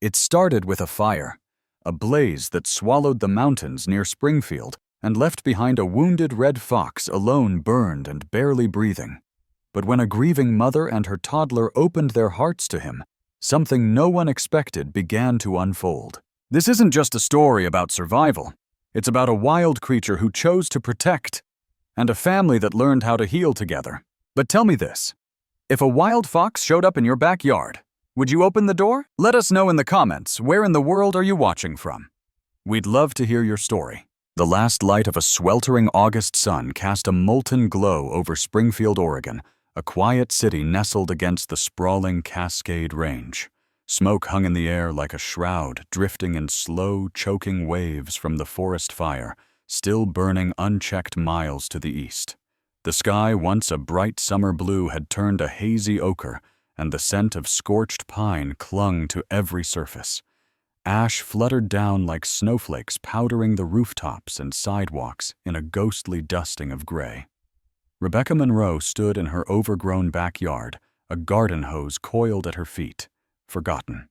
It started with a fire, a blaze that swallowed the mountains near Springfield and left behind a wounded red fox alone, burned and barely breathing. But when a grieving mother and her toddler opened their hearts to him, something no one expected began to unfold. This isn't just a story about survival. It's about a wild creature who chose to protect, and a family that learned how to heal together. But tell me this, if a wild fox showed up in your backyard, would you open the door? Let us know in the comments, where in the world are you watching from? We'd love to hear your story. The last light of a sweltering August sun cast a molten glow over Springfield, Oregon, a quiet city nestled against the sprawling Cascade Range. Smoke hung in the air like a shroud, drifting in slow, choking waves from the forest fire, still burning unchecked miles to the east. The sky, once a bright summer blue, had turned a hazy ochre, and the scent of scorched pine clung to every surface. Ash fluttered down like snowflakes, powdering the rooftops and sidewalks in a ghostly dusting of gray. Rebecca Monroe stood in her overgrown backyard, a garden hose coiled at her feet, forgotten.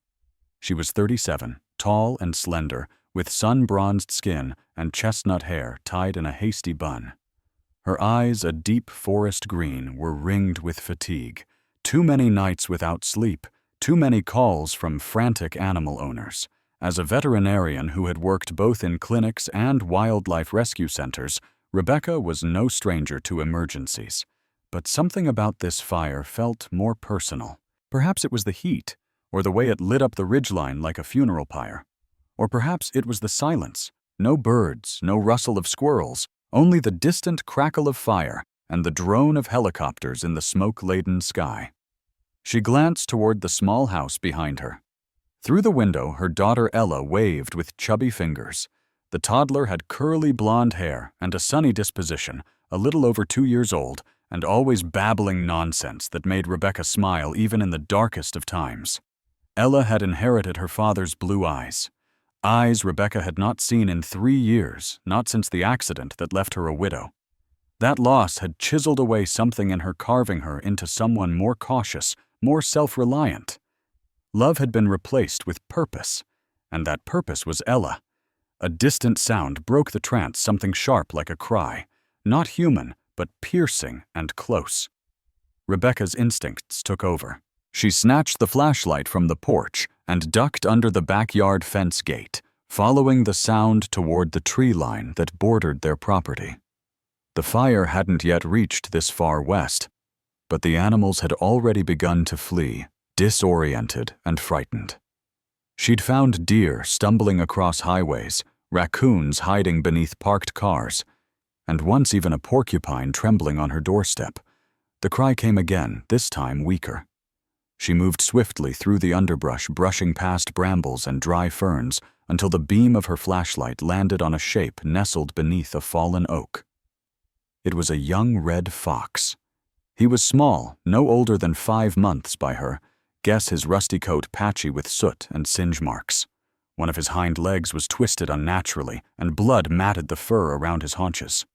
She was 37, tall and slender, with sun-bronzed skin and chestnut hair tied in a hasty bun. Her eyes, a deep forest green, were ringed with fatigue. Too many nights without sleep, too many calls from frantic animal owners. As a veterinarian who had worked both in clinics and wildlife rescue centers, Rebecca was no stranger to emergencies. But something about this fire felt more personal. Perhaps it was the heat, or the way it lit up the ridgeline like a funeral pyre. Or perhaps it was the silence. No birds, no rustle of squirrels, only the distant crackle of fire and the drone of helicopters in the smoke-laden sky. She glanced toward the small house behind her. Through the window, her daughter Ella waved with chubby fingers. The toddler had curly blonde hair and a sunny disposition, a little over 2 years old, and always babbling nonsense that made Rebecca smile even in the darkest of times. Ella had inherited her father's blue eyes. Eyes Rebecca had not seen in 3 years, not since the accident that left her a widow. That loss had chiseled away something in her, carving her into someone more cautious, more self-reliant. Love had been replaced with purpose, and that purpose was Ella. A distant sound broke the trance, something sharp like a cry, not human, but piercing and close. Rebecca's instincts took over. She snatched the flashlight from the porch and ducked under the backyard fence gate, following the sound toward the tree line that bordered their property. The fire hadn't yet reached this far west, but the animals had already begun to flee, disoriented and frightened. She'd found deer stumbling across highways, raccoons hiding beneath parked cars, and once even a porcupine trembling on her doorstep. The cry came again, this time weaker. She moved swiftly through the underbrush, brushing past brambles and dry ferns, until the beam of her flashlight landed on a shape nestled beneath a fallen oak. It was a young red fox. He was small, no older than 5 months by her. Guess his rusty coat patchy with soot and singe marks. One of his hind legs was twisted unnaturally, and blood matted the fur around his haunches.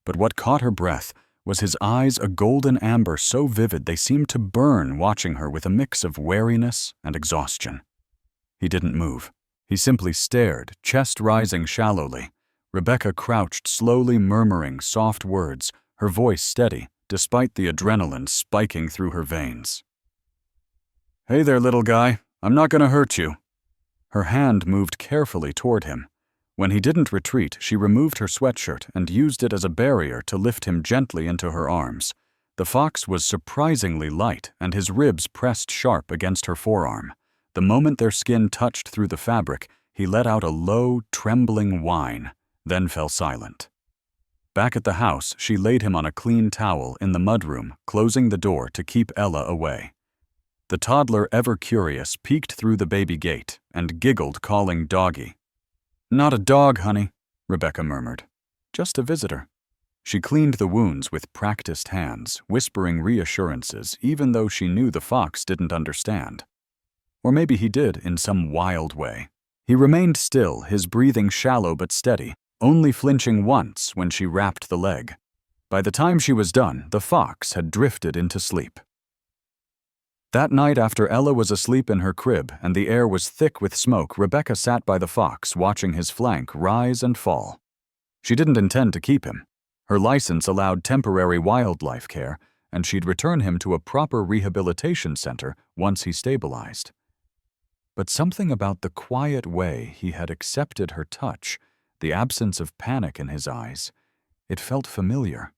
But what caught her breath was his eyes, a golden amber so vivid they seemed to burn, watching her with a mix of wariness and exhaustion. He didn't move. He simply stared, chest rising shallowly. Rebecca crouched, slowly murmuring soft words, her voice steady, despite the adrenaline spiking through her veins. "Hey there, little guy. I'm not gonna hurt you." Her hand moved carefully toward him. When he didn't retreat, she removed her sweatshirt and used it as a barrier to lift him gently into her arms. The fox was surprisingly light, and his ribs pressed sharp against her forearm. The moment their skin touched through the fabric, he let out a low, trembling whine, then fell silent. Back at the house, she laid him on a clean towel in the mudroom, closing the door to keep Ella away. The toddler, ever curious, peeked through the baby gate and giggled, calling Doggy. "Not a dog, honey," Rebecca murmured. "Just a visitor." She cleaned the wounds with practiced hands, whispering reassurances even though she knew the fox didn't understand. Or maybe he did in some wild way. He remained still, his breathing shallow but steady, only flinching once when she wrapped the leg. By the time she was done, the fox had drifted into sleep. That night, after Ella was asleep in her crib and the air was thick with smoke, Rebecca sat by the fox, watching his flank rise and fall. She didn't intend to keep him. Her license allowed temporary wildlife care, and she'd return him to a proper rehabilitation center once he stabilized. But something about the quiet way he had accepted her touch, the absence of panic in his eyes, it felt familiar.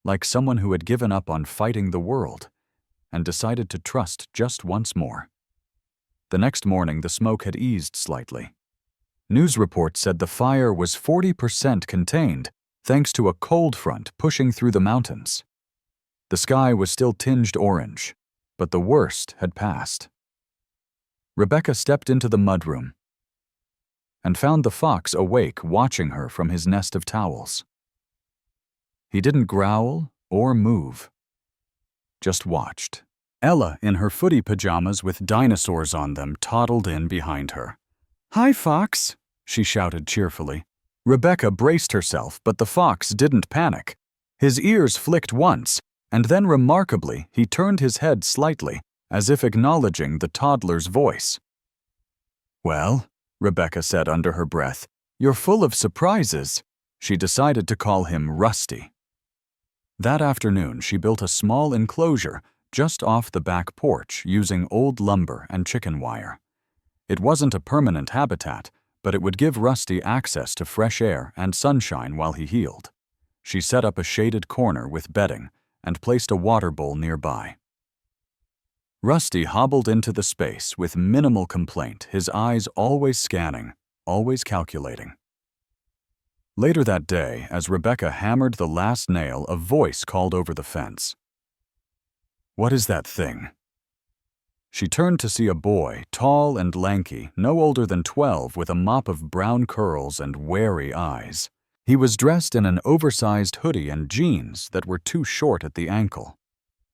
Like someone who had given up on fighting the world and decided to trust just once more. The next morning, the smoke had eased slightly. News reports said the fire was 40% contained thanks to a cold front pushing through the mountains. The sky was still tinged orange, but the worst had passed. Rebecca stepped into the mudroom and found the fox awake, watching her from his nest of towels. He didn't growl or move, just watched. Ella, in her footy pajamas with dinosaurs on them, toddled in behind her. "Hi, Fox," she shouted cheerfully. Rebecca braced herself, but the fox didn't panic. His ears flicked once, and then remarkably, he turned his head slightly, as if acknowledging the toddler's voice. "Well," Rebecca said under her breath, "you're full of surprises." She decided to call him Rusty. That afternoon, she built a small enclosure just off the back porch using old lumber and chicken wire. It wasn't a permanent habitat, but it would give Rusty access to fresh air and sunshine while he healed. She set up a shaded corner with bedding and placed a water bowl nearby. Rusty hobbled into the space with minimal complaint, his eyes always scanning, always calculating. Later that day, as Rebecca hammered the last nail, a voice called over the fence. "What is that thing?" She turned to see a boy, tall and lanky, no older than 12, with a mop of brown curls and wary eyes. He was dressed in an oversized hoodie and jeans that were too short at the ankle.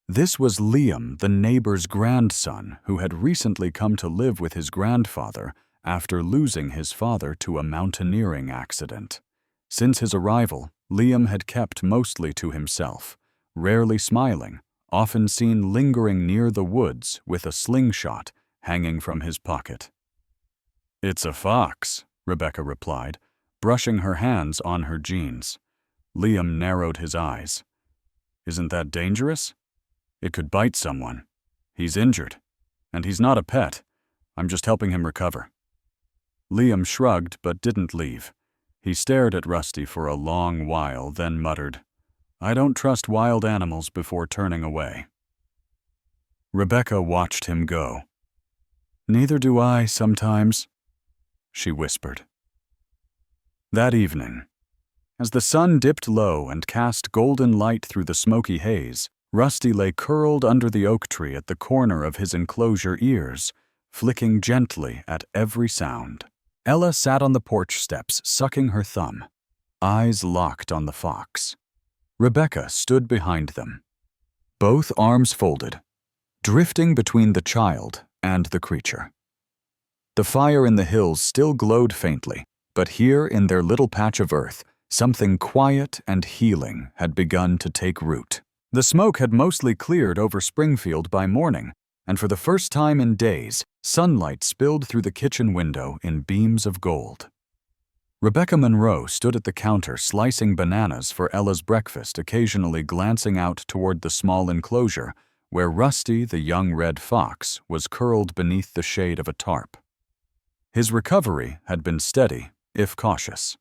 This was Liam, the neighbor's grandson, who had recently come to live with his grandfather after losing his father to a mountaineering accident. Since his arrival, Liam had kept mostly to himself, rarely smiling, often seen lingering near the woods with a slingshot hanging from his pocket. "It's a fox," Rebecca replied, brushing her hands on her jeans. Liam narrowed his eyes. "Isn't that dangerous? It could bite someone. He's injured, and he's not a pet. I'm just helping him recover." Liam shrugged but didn't leave. He stared at Rusty for a long while, then muttered, "I don't trust wild animals," before turning away. Rebecca watched him go. "Neither do I, sometimes," she whispered. That evening, as the sun dipped low and cast golden light through the smoky haze, Rusty lay curled under the oak tree at the corner of his enclosure, ears flicking gently at every sound. Ella sat on the porch steps, sucking her thumb, eyes locked on the fox. Rebecca stood behind them, both arms folded, drifting between the child and the creature. The fire in the hills still glowed faintly, but here in their little patch of earth, something quiet and healing had begun to take root. The smoke had mostly cleared over Springfield by morning, and for the first time in days, sunlight spilled through the kitchen window in beams of gold. Rebecca Monroe stood at the counter slicing bananas for Ella's breakfast, occasionally glancing out toward the small enclosure where Rusty, the young red fox, was curled beneath the shade of a tarp. His recovery had been steady, if cautious.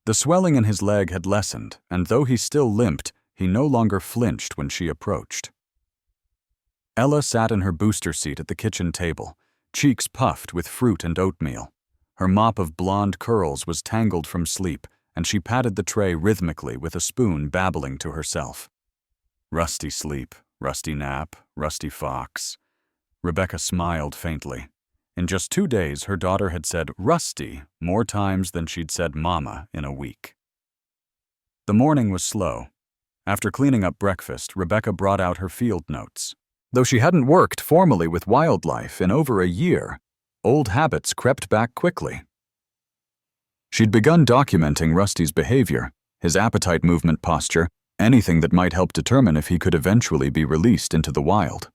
The swelling in his leg had lessened, and though he still limped, he no longer flinched when she approached. Ella sat in her booster seat at the kitchen table, cheeks puffed with fruit and oatmeal. Her mop of blonde curls was tangled from sleep, and she patted the tray rhythmically with a spoon, babbling to herself. Rusty sleep, Rusty nap, Rusty fox. Rebecca smiled faintly. In just 2 days, her daughter had said Rusty more times than she'd said Mama in a week. The morning was slow. After cleaning up breakfast, Rebecca brought out her field notes. Though she hadn't worked formally with wildlife in over a year, old habits crept back quickly. She'd begun documenting Rusty's behavior, his appetite, movement, posture, anything that might help determine if he could eventually be released into the wild.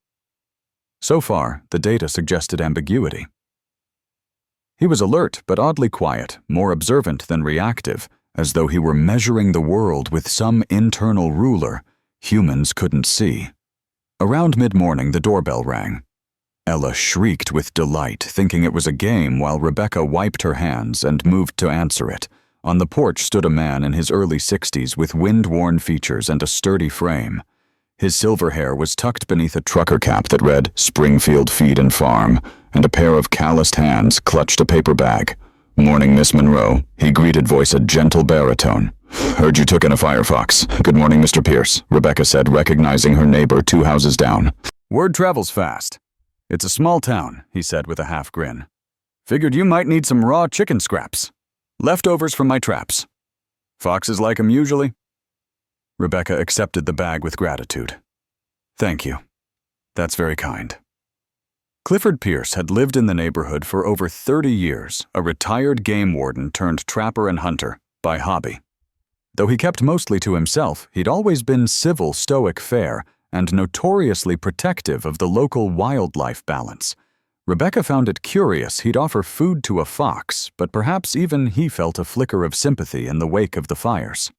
So far, the data suggested ambiguity. He was alert but oddly quiet, more observant than reactive, as though he were measuring the world with some internal ruler humans couldn't see. Around mid-morning, the doorbell rang. Ella shrieked with delight, thinking it was a game, while Rebecca wiped her hands and moved to answer it. On the porch stood a man in his early 60s with wind-worn features and a sturdy frame. His silver hair was tucked beneath a trucker cap that read Springfield Feed and Farm, and a pair of calloused hands clutched a paper bag. "Morning, Miss Monroe," he greeted, voice a gentle baritone. "Heard you took in a Firefox. Good morning, Mr. Pierce," Rebecca said, recognizing her neighbor 2 houses down. "Word travels fast. It's a small town," he said with a half grin. "Figured you might need some raw chicken scraps. Leftovers from my traps. Foxes like 'em usually." Rebecca accepted the bag with gratitude. "Thank you. That's very kind." Clifford Pierce had lived in the neighborhood for over 30 years, a retired game warden turned trapper and hunter, by hobby. Though he kept mostly to himself, he'd always been civil, stoic, fair, and notoriously protective of the local wildlife balance. Rebecca found it curious he'd offer food to a fox, but perhaps even he felt a flicker of sympathy in the wake of the fires.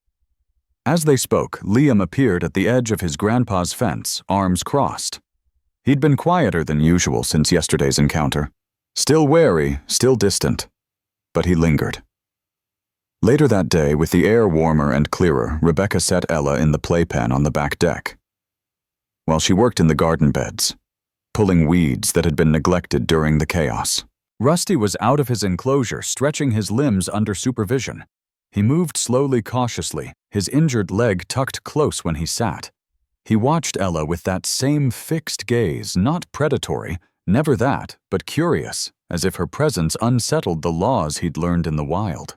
As they spoke, Liam appeared at the edge of his grandpa's fence, arms crossed. He'd been quieter than usual since yesterday's encounter. Still wary, still distant. But he lingered. Later that day, with the air warmer and clearer, Rebecca set Ella in the playpen on the back deck, while she worked in the garden beds, pulling weeds that had been neglected during the chaos. Rusty was out of his enclosure, stretching his limbs under supervision. He moved slowly, cautiously, his injured leg tucked close when he sat. He watched Ella with that same fixed gaze, not predatory, never that, but curious, as if her presence unsettled the laws he'd learned in the wild.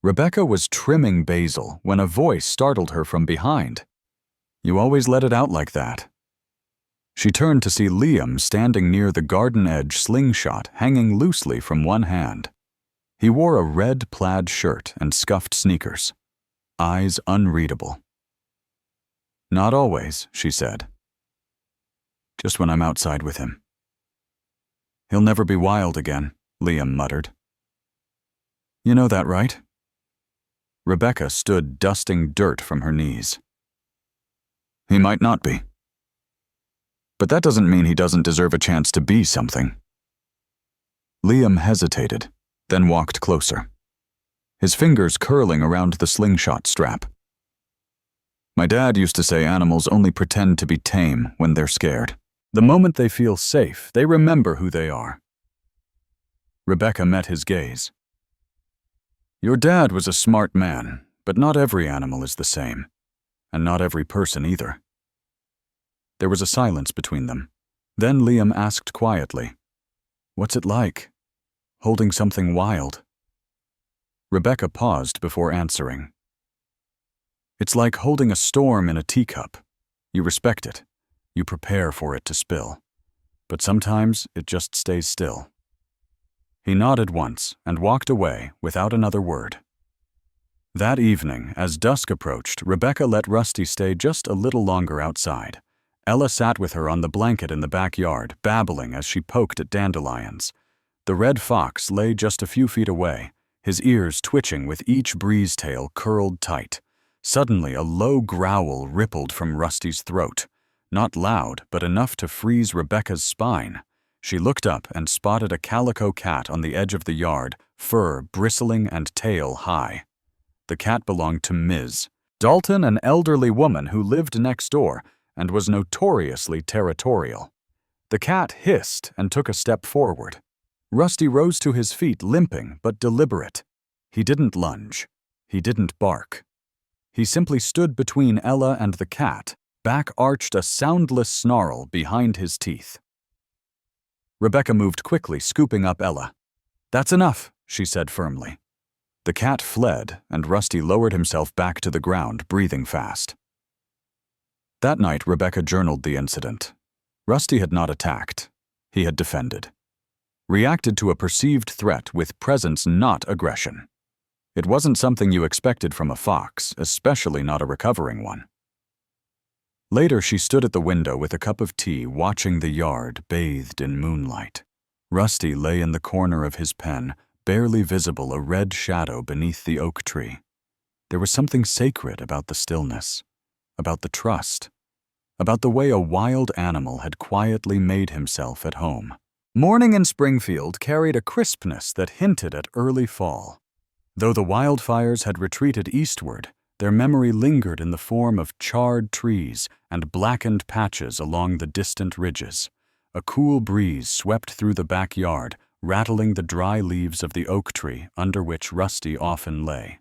Rebecca was trimming basil when a voice startled her from behind. "You always let it out like that." She turned to see Liam standing near the garden edge slingshot hanging loosely from one hand. He wore a red plaid shirt and scuffed sneakers, eyes unreadable. "Not always," she said. "Just when I'm outside with him." "He'll never be wild again," Liam muttered. "You know that, right?" Rebecca stood dusting dirt from her knees. "He might not be. But that doesn't mean he doesn't deserve a chance to be something." Liam hesitated, then walked closer, his fingers curling around the slingshot strap. "My dad used to say animals only pretend to be tame when they're scared. The moment they feel safe, they remember who they are." Rebecca met his gaze. "Your dad was a smart man, but not every animal is the same, and not every person either." There was a silence between them. Then Liam asked quietly, "What's it like, holding something wild?" Rebecca paused before answering. "It's like holding a storm in a teacup. You respect it. You prepare for it to spill. But sometimes it just stays still." He nodded once and walked away without another word. That evening, as dusk approached, Rebecca let Rusty stay just a little longer outside. Ella sat with her on the blanket in the backyard, babbling as she poked at dandelions. The red fox lay just a few feet away, his ears twitching with each breeze tail curled tight. Suddenly, a low growl rippled from Rusty's throat. Not loud, but enough to freeze Rebecca's spine. She looked up and spotted a calico cat on the edge of the yard, fur bristling and tail high. The cat belonged to Ms. Dalton, an elderly woman who lived next door and was notoriously territorial. The cat hissed and took a step forward. Rusty rose to his feet, limping but deliberate. He didn't lunge. He didn't bark. He simply stood between Ella and the cat, back arched a soundless snarl behind his teeth. Rebecca moved quickly, scooping up Ella. "That's enough," she said firmly. The cat fled, and Rusty lowered himself back to the ground, breathing fast. That night, Rebecca journaled the incident. Rusty had not attacked. He had defended. Reacted to a perceived threat with presence, not aggression. It wasn't something you expected from a fox, especially not a recovering one. Later, she stood at the window with a cup of tea, watching the yard bathed in moonlight. Rusty lay in the corner of his pen, barely visible, a red shadow beneath the oak tree. There was something sacred about the stillness, about the trust, about the way a wild animal had quietly made himself at home. Morning in Springfield carried a crispness that hinted at early fall. Though the wildfires had retreated eastward, their memory lingered in the form of charred trees and blackened patches along the distant ridges. A cool breeze swept through the backyard, rattling the dry leaves of the oak tree under which Rusty often lay.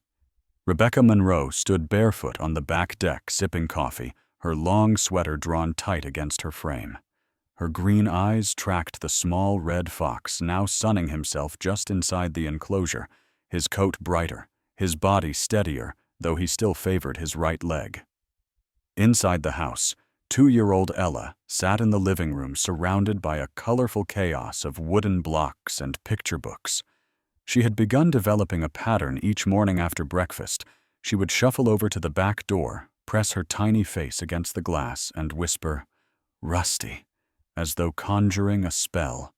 Rebecca Monroe stood barefoot on the back deck sipping coffee, her long sweater drawn tight against her frame. Her green eyes tracked the small red fox now sunning himself just inside the enclosure, his coat brighter, his body steadier, though he still favored his right leg. Inside the house, 2-year-old Ella sat in the living room surrounded by a colorful chaos of wooden blocks and picture books. She had begun developing a pattern each morning after breakfast. She would shuffle over to the back door, press her tiny face against the glass, and whisper, "Rusty," as though conjuring a spell.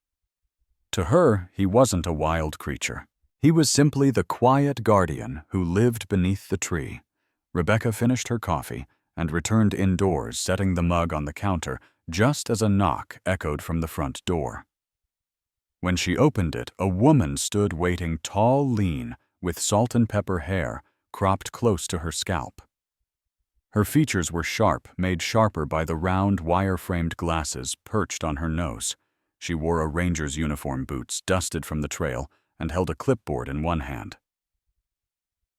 To her, he wasn't a wild creature. He was simply the quiet guardian who lived beneath the tree. Rebecca finished her coffee and returned indoors, setting the mug on the counter just as a knock echoed from the front door. When she opened it, a woman stood waiting, tall, lean, with salt and pepper hair cropped close to her scalp. Her features were sharp, made sharper by the round, wire-framed glasses perched on her nose. She wore a ranger's uniform, boots dusted from the trail, and held a clipboard in one hand.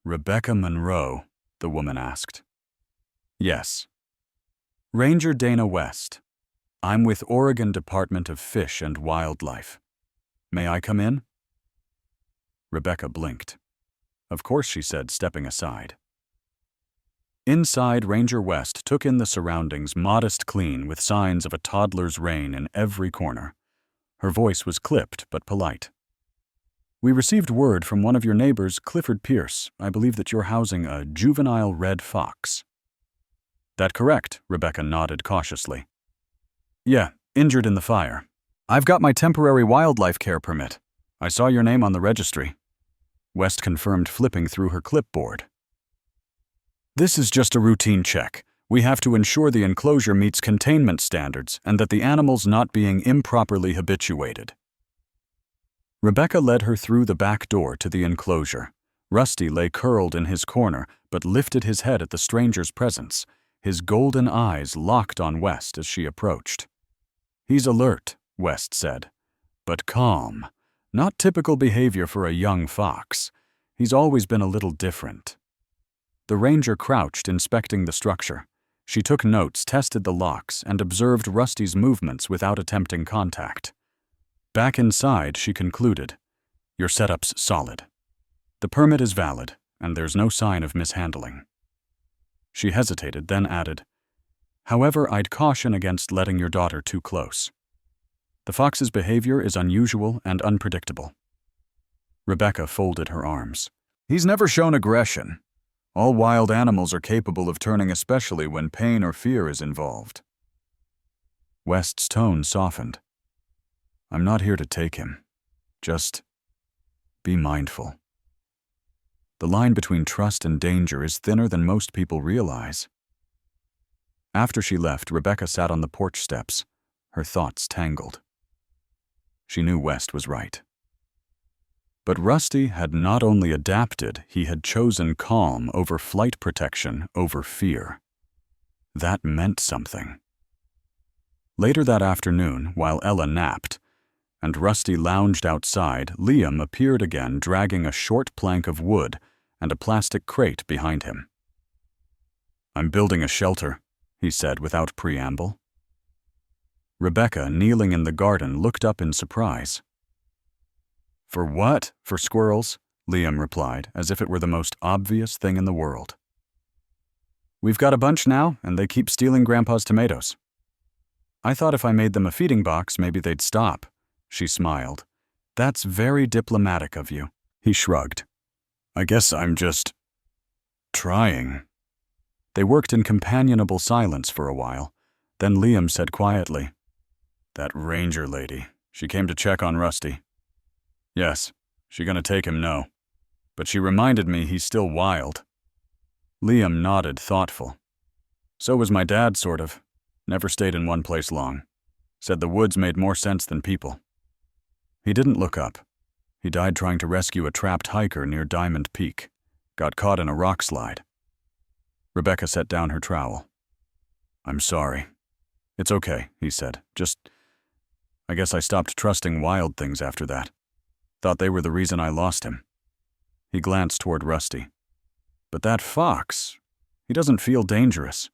"Rebecca Monroe?" the woman asked. "Yes." "Ranger Dana West. I'm with Oregon Department of Fish and Wildlife. May I come in?" Rebecca blinked. "Of course," she said, stepping aside. Inside, Ranger West took in the surroundings, modest, clean, with signs of a toddler's reign in every corner. Her voice was clipped but polite. "We received word from one of your neighbors, Clifford Pierce. I believe that you're housing a juvenile red fox." "That correct?" Rebecca nodded cautiously. "Yeah, injured in the fire. I've got my temporary wildlife care permit. I saw your name on the registry." West confirmed, flipping through her clipboard. "This is just a routine check. We have to ensure the enclosure meets containment standards and that the animal's not being improperly habituated." Rebecca led her through the back door to the enclosure. Rusty lay curled in his corner, but lifted his head at the stranger's presence, his golden eyes locked on West as she approached. "He's alert," West said, "but calm. Not typical behavior for a young fox. He's always been a little different." The ranger crouched, inspecting the structure. She took notes, tested the locks, and observed Rusty's movements without attempting contact. Back inside, she concluded, "Your setup's solid. The permit is valid, and there's no sign of mishandling." She hesitated, then added, "However, I'd caution against letting your daughter too close. The fox's behavior is unusual and unpredictable." Rebecca folded her arms. "He's never shown aggression. All wild animals are capable of turning, especially when pain or fear is involved." West's tone softened. "I'm not here to take him. Just be mindful. The line between trust and danger is thinner than most people realize." After she left, Rebecca sat on the porch steps, her thoughts tangled. She knew West was right. But Rusty had not only adapted, he had chosen calm over flight protection over fear. That meant something. Later that afternoon, while Ella napped, and Rusty lounged outside, Liam appeared again, dragging a short plank of wood and a plastic crate behind him. "I'm building a shelter," he said without preamble. Rebecca, kneeling in the garden, looked up in surprise. "For what? For squirrels?" Liam replied, as if it were the most obvious thing in the world. "We've got a bunch now, and they keep stealing Grandpa's tomatoes. I thought if I made them a feeding box, maybe they'd stop." She smiled. "That's very diplomatic of you." He shrugged. "I guess I'm just trying." They worked in companionable silence for a while. Then Liam said quietly, "That ranger lady, she came to check on Rusty." "Yes. She gonna take him, no. But she reminded me he's still wild." Liam nodded, thoughtful. "So was my dad, sort of. Never stayed in one place long. Said the woods made more sense than people." He didn't look up. He died trying to rescue a trapped hiker near Diamond Peak. Got caught in a rock slide. Rebecca set down her trowel. "I'm sorry." "It's okay," he said. I guess I stopped trusting wild things after that. Thought they were the reason I lost him." He glanced toward Rusty. "But that fox, he doesn't feel dangerous.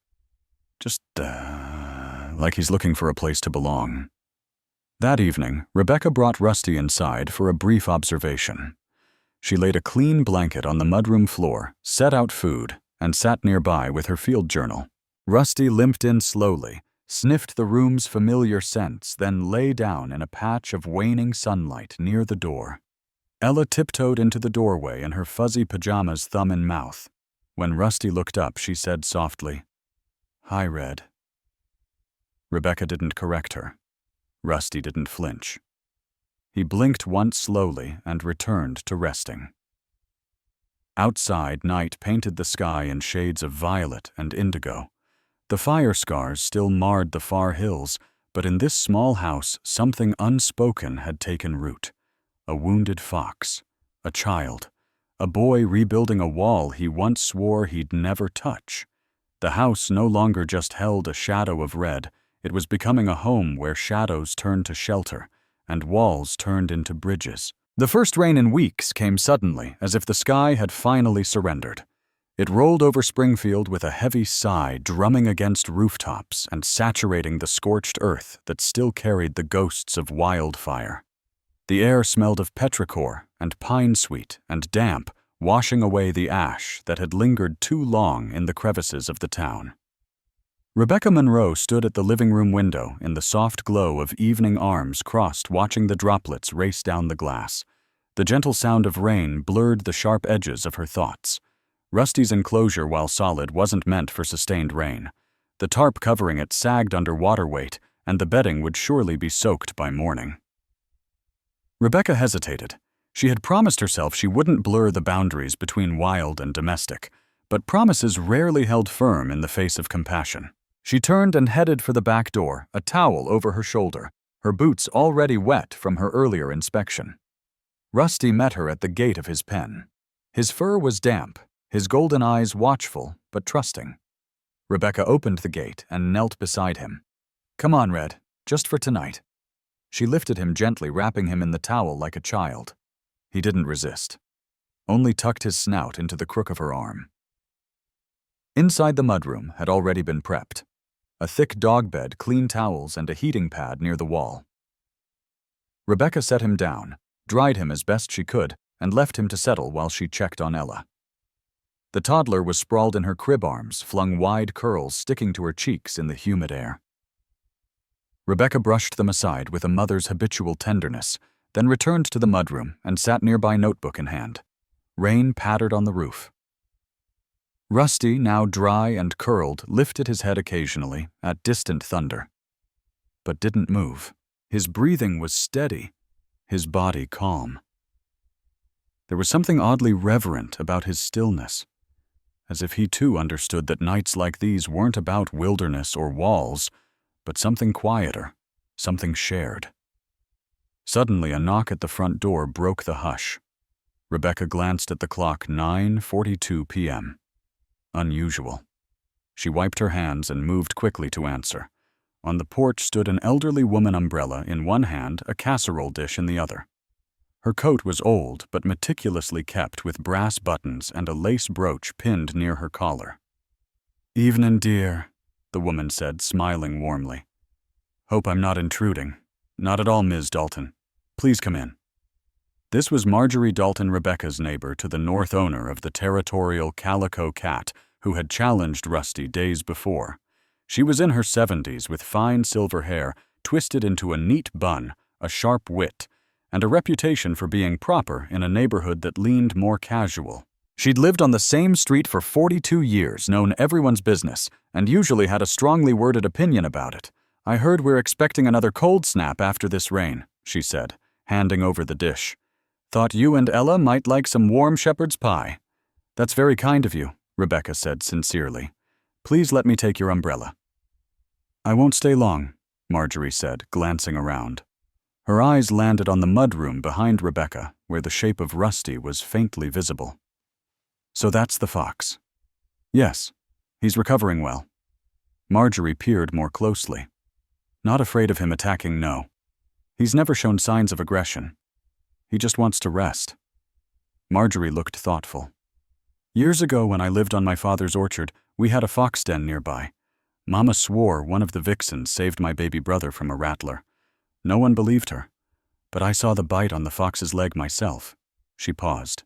Just, like he's looking for a place to belong." That evening, Rebecca brought Rusty inside for a brief observation. She laid a clean blanket on the mudroom floor, set out food, and sat nearby with her field journal. Rusty limped in slowly, sniffed the room's familiar scents, then lay down in a patch of waning sunlight near the door. Ella tiptoed into the doorway in her fuzzy pajamas, thumb in mouth. When Rusty looked up, she said softly, "Hi, Red." Rebecca didn't correct her. Rusty didn't flinch. He blinked once slowly and returned to resting. Outside, night painted the sky in shades of violet and indigo. The fire scars still marred the far hills, but in this small house, something unspoken had taken root. A wounded fox, a child, a boy rebuilding a wall he once swore he'd never touch. The house no longer just held a shadow of Red. It was becoming a home where shadows turned to shelter and walls turned into bridges. The first rain in weeks came suddenly, as if the sky had finally surrendered. It rolled over Springfield with a heavy sigh, drumming against rooftops and saturating the scorched earth that still carried the ghosts of wildfire. The air smelled of petrichor and pine sweet and damp, washing away the ash that had lingered too long in the crevices of the town. Rebecca Monroe stood at the living room window in the soft glow of evening, arms crossed, watching the droplets race down the glass. The gentle sound of rain blurred the sharp edges of her thoughts. Rusty's enclosure, while solid, wasn't meant for sustained rain. The tarp covering it sagged under water weight, and the bedding would surely be soaked by morning. Rebecca hesitated. She had promised herself she wouldn't blur the boundaries between wild and domestic, but promises rarely held firm in the face of compassion. She turned and headed for the back door, a towel over her shoulder, her boots already wet from her earlier inspection. Rusty met her at the gate of his pen. His fur was damp, his golden eyes watchful but trusting. Rebecca opened the gate and knelt beside him. "Come on, Red, just for tonight." She lifted him gently, wrapping him in the towel like a child. He didn't resist, only tucked his snout into the crook of her arm. Inside the mudroom had already been prepped. A thick dog bed, clean towels, and a heating pad near the wall. Rebecca set him down, dried him as best she could, and left him to settle while she checked on Ella. The toddler was sprawled in her crib arms, flung wide curls sticking to her cheeks in the humid air. Rebecca brushed them aside with a mother's habitual tenderness, then returned to the mudroom and sat nearby, notebook in hand. Rain pattered on the roof. Rusty, now dry and curled, lifted his head occasionally at distant thunder, but didn't move. His breathing was steady, his body calm. There was something oddly reverent about his stillness, as if he too understood that nights like these weren't about wilderness or walls, but something quieter, something shared. Suddenly, a knock at the front door broke the hush. Rebecca glanced at the clock. 9:42 p.m. Unusual. She wiped her hands and moved quickly to answer. On the porch stood an elderly woman, umbrella in one hand, a casserole dish in the other. Her coat was old but meticulously kept, with brass buttons and a lace brooch pinned near her collar. "Evenin', dear," the woman said, smiling warmly. "Hope I'm not intruding." "Not at all, Ms. Dalton. Please come in." This was Marjorie Dalton, Rebecca's neighbor to the north, owner of the territorial calico cat who had challenged Rusty days before. She was in her 70s with fine silver hair twisted into a neat bun, a sharp wit, and a reputation for being proper in a neighborhood that leaned more casual. She'd lived on the same street for 42 years, known everyone's business, and usually had a strongly worded opinion about it. "I heard we're expecting another cold snap after this rain," she said, handing over the dish. "Thought you and Ella might like some warm shepherd's pie." "That's very kind of you," Rebecca said sincerely. "Please let me take your umbrella." "I won't stay long," Marjorie said, glancing around. Her eyes landed on the mudroom behind Rebecca, where the shape of Rusty was faintly visible. "So that's the fox." "Yes, he's recovering well." Marjorie peered more closely. "Not afraid of him attacking, no. He's never shown signs of aggression. He just wants to rest." Marjorie looked thoughtful. "Years ago, when I lived on my father's orchard, we had a fox den nearby. Mama swore one of the vixens saved my baby brother from a rattler. No one believed her, but I saw the bite on the fox's leg myself." She paused.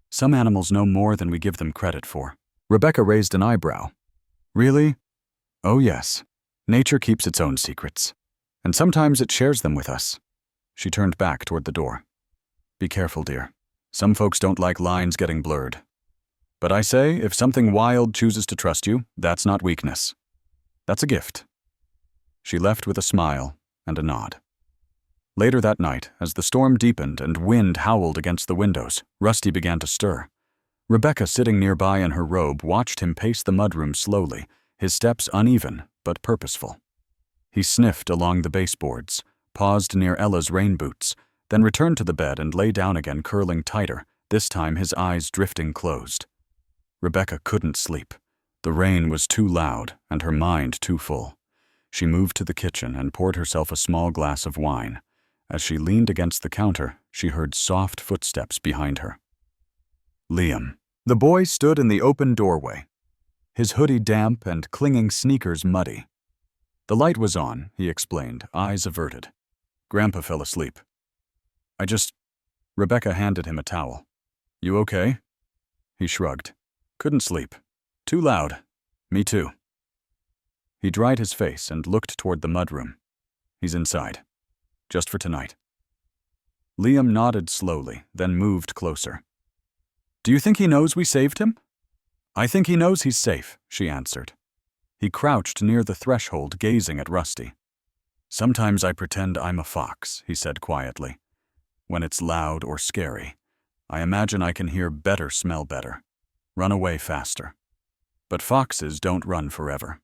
"Some animals know more than we give them credit for." Rebecca raised an eyebrow. "Really?" "Oh yes. Nature keeps its own secrets, and sometimes it shares them with us." She turned back toward the door. "Be careful, dear. Some folks don't like lines getting blurred. But I say, if something wild chooses to trust you, that's not weakness. That's a gift." She left with a smile and a nod. Later that night, as the storm deepened and wind howled against the windows, Rusty began to stir. Rebecca, sitting nearby in her robe, watched him pace the mudroom slowly, his steps uneven but purposeful. He sniffed along the baseboards, paused near Ella's rain boots, then returned to the bed and lay down again, curling tighter, this time his eyes drifting closed. Rebecca couldn't sleep. The rain was too loud and her mind too full. She moved to the kitchen and poured herself a small glass of wine. As she leaned against the counter, she heard soft footsteps behind her. Liam. The boy stood in the open doorway, his hoodie damp and clinging sneakers muddy. The light was on, he explained, eyes averted. "Grandpa fell asleep. Rebecca handed him a towel. "You okay?" He shrugged. "Couldn't sleep. Too loud. Me too." He dried his face and looked toward the mudroom. "He's inside. Just for tonight." Liam nodded slowly, then moved closer. "Do you think he knows we saved him?" "I think he knows he's safe," she answered. He crouched near the threshold, gazing at Rusty. "Sometimes I pretend I'm a fox," he said quietly. "When it's loud or scary, I imagine I can hear better, smell better, run away faster. But foxes don't run forever.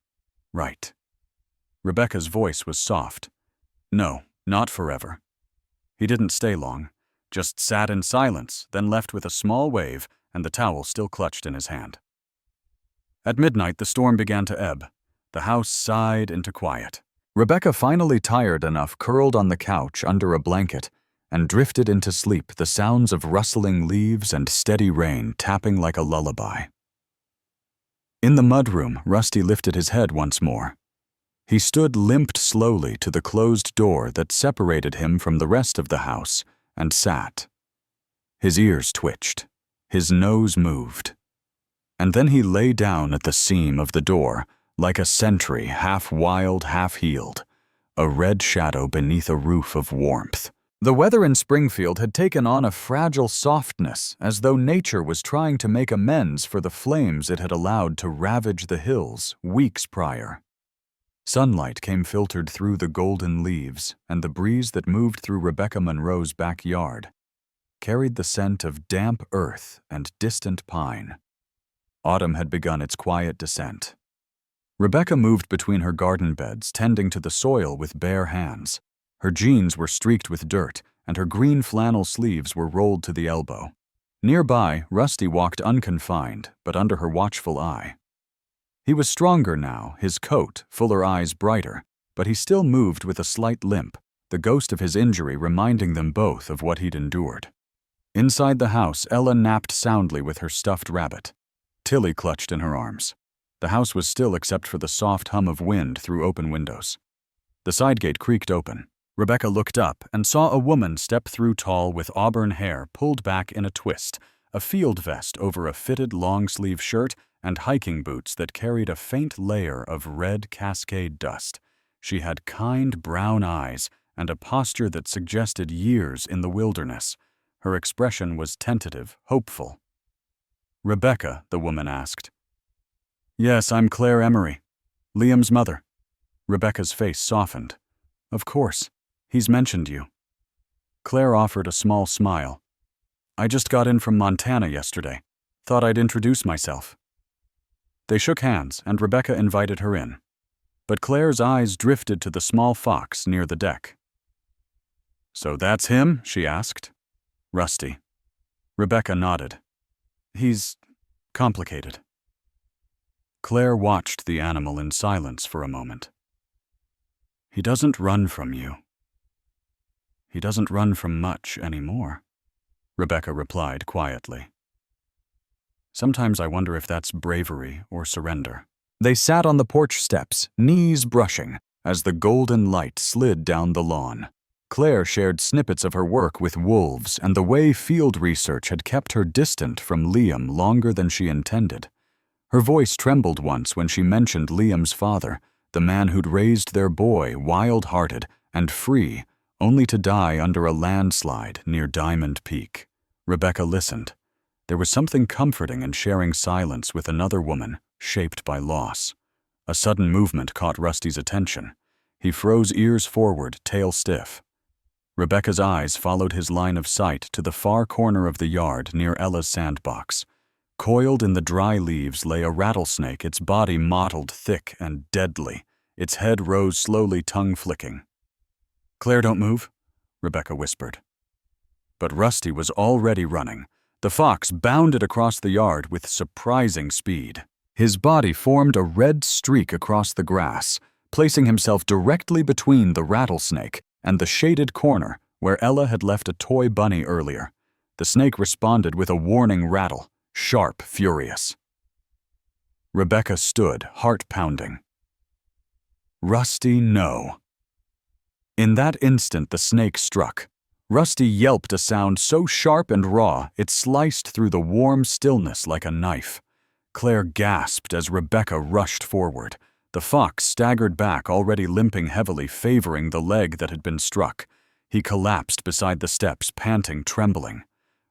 Right." Rebecca's voice was soft. "No, not forever." He didn't stay long, just sat in silence, then left with a small wave and the towel still clutched in his hand. At midnight, the storm began to ebb. The house sighed into quiet. Rebecca, finally tired enough, curled on the couch under a blanket and drifted into sleep, the sounds of rustling leaves and steady rain tapping like a lullaby. In the mudroom, Rusty lifted his head once more. He limped slowly to the closed door that separated him from the rest of the house and sat. His ears twitched. His nose moved. And then he lay down at the seam of the door, like a sentry, half wild, half healed, a red shadow beneath a roof of warmth. The weather in Springfield had taken on a fragile softness, as though nature was trying to make amends for the flames it had allowed to ravage the hills weeks prior. Sunlight came filtered through the golden leaves, and the breeze that moved through Rebecca Monroe's backyard carried the scent of damp earth and distant pine. Autumn had begun its quiet descent. Rebecca moved between her garden beds, tending to the soil with bare hands. Her jeans were streaked with dirt, and her green flannel sleeves were rolled to the elbow. Nearby, Rusty walked unconfined, but under her watchful eye. He was stronger now, his coat, fuller eyes brighter, but he still moved with a slight limp, the ghost of his injury reminding them both of what he'd endured. Inside the house, Ella napped soundly with her stuffed rabbit. Tilly clutched in her arms. The house was still except for the soft hum of wind through open windows. The side gate creaked open. Rebecca looked up and saw a woman step through tall with auburn hair pulled back in a twist, a field vest over a fitted long-sleeve shirt, and hiking boots that carried a faint layer of red cascade dust. She had kind brown eyes and a posture that suggested years in the wilderness. Her expression was tentative, hopeful. Rebecca, the woman asked. Yes, I'm Claire Emery, Liam's mother. Rebecca's face softened. Of course, he's mentioned you. Claire offered a small smile. I just got in from Montana yesterday. Thought I'd introduce myself. They shook hands, and Rebecca invited her in. But Claire's eyes drifted to the small fox near the deck. So that's him? She asked. Rusty. Rebecca nodded. He's complicated. Claire watched the animal in silence for a moment. He doesn't run from you. He doesn't run from much anymore, Rebecca replied quietly. Sometimes I wonder if that's bravery or surrender. They sat on the porch steps, knees brushing, as the golden light slid down the lawn. Claire shared snippets of her work with wolves and the way field research had kept her distant from Liam longer than she intended. Her voice trembled once when she mentioned Liam's father, the man who'd raised their boy wild-hearted and free, only to die under a landslide near Diamond Peak. Rebecca listened. There was something comforting in sharing silence with another woman, shaped by loss. A sudden movement caught Rusty's attention. He froze ears forward, tail stiff. Rebecca's eyes followed his line of sight to the far corner of the yard near Ella's sandbox. Coiled in the dry leaves lay a rattlesnake, its body mottled thick and deadly. Its head rose slowly, tongue flicking. Claire, don't move, Rebecca whispered. But Rusty was already running. The fox bounded across the yard with surprising speed. His body formed a red streak across the grass, placing himself directly between the rattlesnake and the shaded corner where Ella had left a toy bunny earlier. The snake responded with a warning rattle, sharp, furious. Rebecca stood, heart pounding. Rusty, no. In that instant, the snake struck. Rusty yelped a sound so sharp and raw it sliced through the warm stillness like a knife. Claire gasped as Rebecca rushed forward. The fox staggered back, already limping heavily, favoring the leg that had been struck. He collapsed beside the steps, panting, trembling.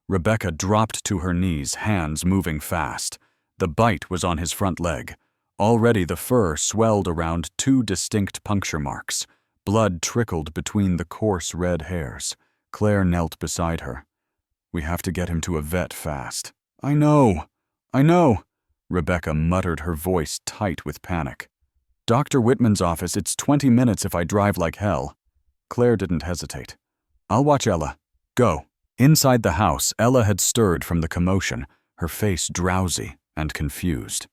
Rebecca dropped to her knees, hands moving fast. The bite was on his front leg. Already the fur swelled around 2 distinct puncture marks. Blood trickled between the coarse red hairs. Claire knelt beside her. We have to get him to a vet fast. I know, Rebecca muttered, her voice tight with panic. Dr. Whitman's office, it's 20 minutes if I drive like hell. Claire didn't hesitate. I'll watch Ella. Go. Inside the house, Ella had stirred from the commotion, her face drowsy and confused.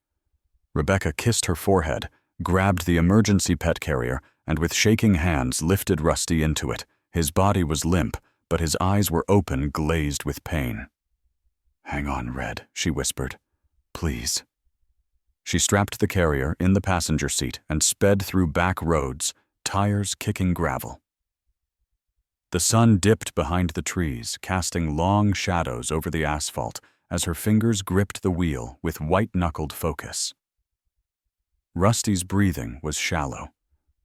Rebecca kissed her forehead, grabbed the emergency pet carrier, and with shaking hands lifted Rusty into it. His body was limp, but his eyes were open, glazed with pain. Hang on, Red, she whispered. Please. She strapped the carrier in the passenger seat and sped through back roads, tires kicking gravel. The sun dipped behind the trees, casting long shadows over the asphalt as her fingers gripped the wheel with white-knuckled focus. Rusty's breathing was shallow,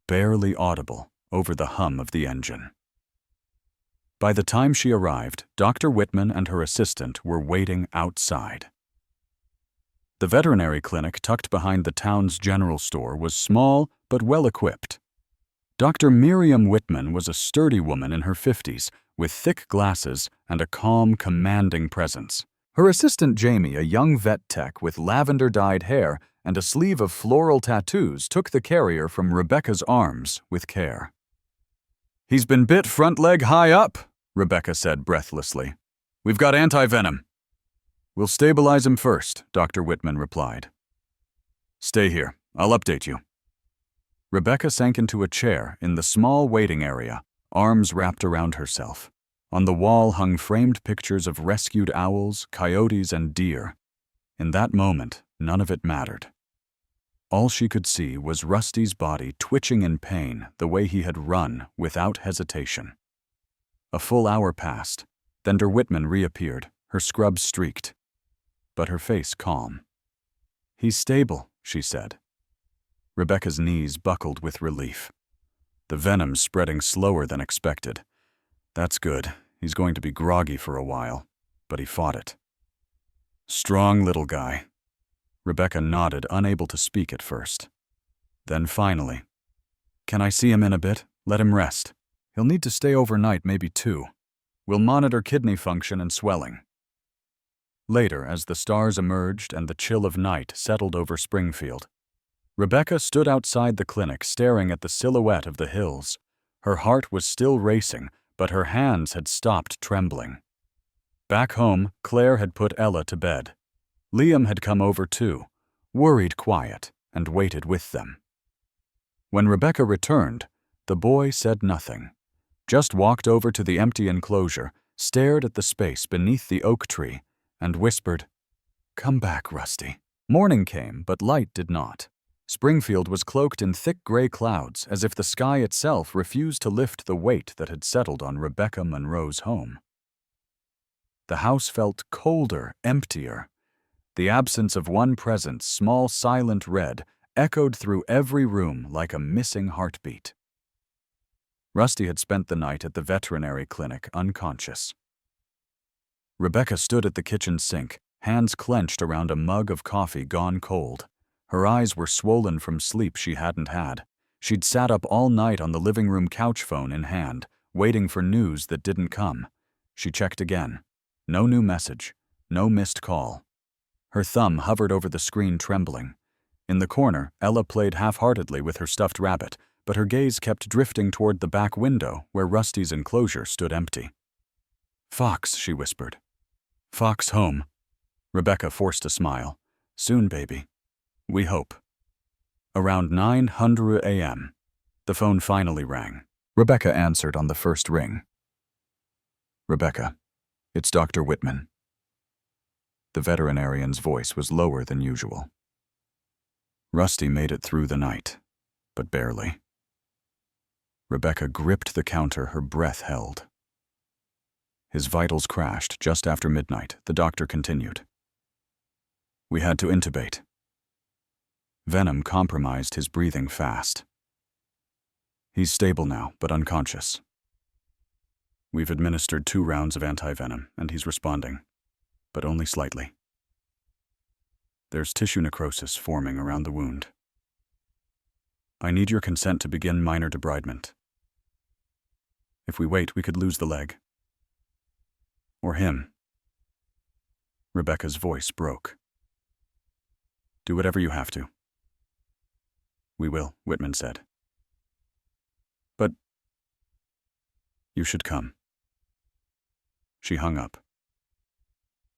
barely audible over the hum of the engine. By the time she arrived, Dr. Whitman and her assistant were waiting outside. The veterinary clinic tucked behind the town's general store was small but well-equipped. Dr. Miriam Whitman was a sturdy woman in her 50s with thick glasses and a calm, commanding presence. Her assistant Jamie, a young vet tech with lavender-dyed hair and a sleeve of floral tattoos, took the carrier from Rebecca's arms with care. He's been bit front leg high up, Rebecca said breathlessly. We've got anti-venom. We'll stabilize him first, Dr. Whitman replied. Stay here. I'll update you. Rebecca sank into a chair in the small waiting area, arms wrapped around herself. On the wall hung framed pictures of rescued owls, coyotes, and deer. In that moment, none of it mattered. All she could see was Rusty's body twitching in pain the way he had run without hesitation. A full hour passed. Then Dr. Whitman reappeared, her scrubs streaked, but her face calm. He's stable, she said. Rebecca's knees buckled with relief. The venom's spreading slower than expected. That's good. He's going to be groggy for a while, but he fought it. Strong little guy. Rebecca nodded, unable to speak at first. Then finally, "Can I see him in a bit? Let him rest. He'll need to stay overnight, maybe 2. We'll monitor kidney function and swelling." Later, as the stars emerged and the chill of night settled over Springfield, Rebecca stood outside the clinic staring at the silhouette of the hills. Her heart was still racing, but her hands had stopped trembling. Back home, Claire had put Ella to bed. Liam had come over too, worried quiet, and waited with them. When Rebecca returned, the boy said nothing, just walked over to the empty enclosure, stared at the space beneath the oak tree, and whispered, "Come back, Rusty." Morning came, but light did not. Springfield was cloaked in thick gray clouds, as if the sky itself refused to lift the weight that had settled on Rebecca Monroe's home. The house felt colder, emptier. The absence of one presence, small silent red, echoed through every room like a missing heartbeat. Rusty had spent the night at the veterinary clinic, unconscious. Rebecca stood at the kitchen sink, hands clenched around a mug of coffee gone cold. Her eyes were swollen from sleep she hadn't had. She'd sat up all night on the living room couch phone in hand, waiting for news that didn't come. She checked again. No new message, no missed call. Her thumb hovered over the screen, trembling. In the corner, Ella played half-heartedly with her stuffed rabbit, but her gaze kept drifting toward the back window where Rusty's enclosure stood empty. "Fox," she whispered. "Fox home." Rebecca forced a smile. "Soon, baby. We hope." Around 9:00 a.m., the phone finally rang. Rebecca answered on the first ring. "Rebecca, it's Dr. Whitman." The veterinarian's voice was lower than usual. Rusty made it through the night, but barely. Rebecca gripped the counter, her breath held. His vitals crashed just after midnight, the doctor continued. "We had to intubate. Venom compromised his breathing fast. He's stable now, but unconscious. We've administered 2 rounds of anti-venom, and he's responding, but only slightly. There's tissue necrosis forming around the wound. I need your consent to begin minor debridement. If we wait, we could lose the leg. Or him." Rebecca's voice broke. "Do whatever you have to." "We will," Whitman said. "But you should come." She hung up,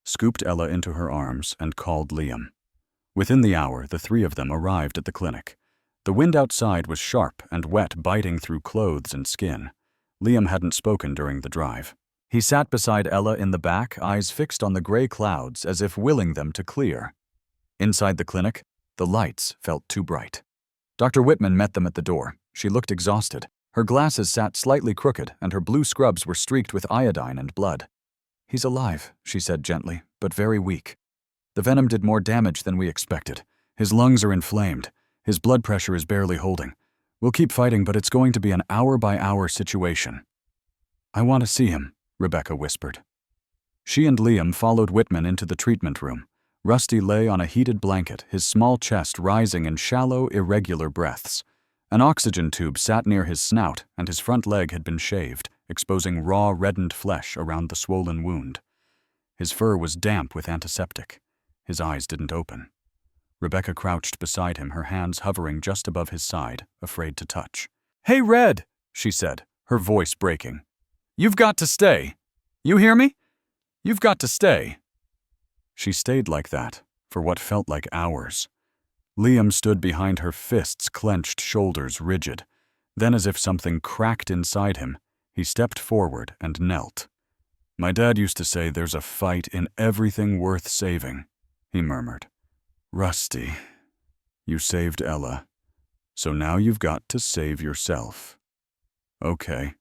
scooped Ella into her arms, and called Liam. Within the hour, the 3 of them arrived at the clinic. The wind outside was sharp and wet, biting through clothes and skin. Liam hadn't spoken during the drive. He sat beside Ella in the back, eyes fixed on the gray clouds as if willing them to clear. Inside the clinic, the lights felt too bright. Dr. Whitman met them at the door. She looked exhausted. Her glasses sat slightly crooked, and her blue scrubs were streaked with iodine and blood. "He's alive," she said gently, "but very weak. The venom did more damage than we expected. His lungs are inflamed. His blood pressure is barely holding. We'll keep fighting, but it's going to be an hour-by-hour situation." "I want to see him," Rebecca whispered. She and Liam followed Whitman into the treatment room. Rusty lay on a heated blanket, his small chest rising in shallow, irregular breaths. An oxygen tube sat near his snout, and his front leg had been shaved, exposing raw, reddened flesh around the swollen wound. His fur was damp with antiseptic. His eyes didn't open. Rebecca crouched beside him, her hands hovering just above his side, afraid to touch. "Hey, Red," she said, her voice breaking. "You've got to stay. You hear me? You've got to stay." She stayed like that, for what felt like hours. Liam stood behind her, fists clenched, shoulders rigid. Then, as if something cracked inside him, he stepped forward and knelt. "My dad used to say there's a fight in everything worth saving," he murmured. "Rusty, you saved Ella, so now you've got to save yourself." "Okay."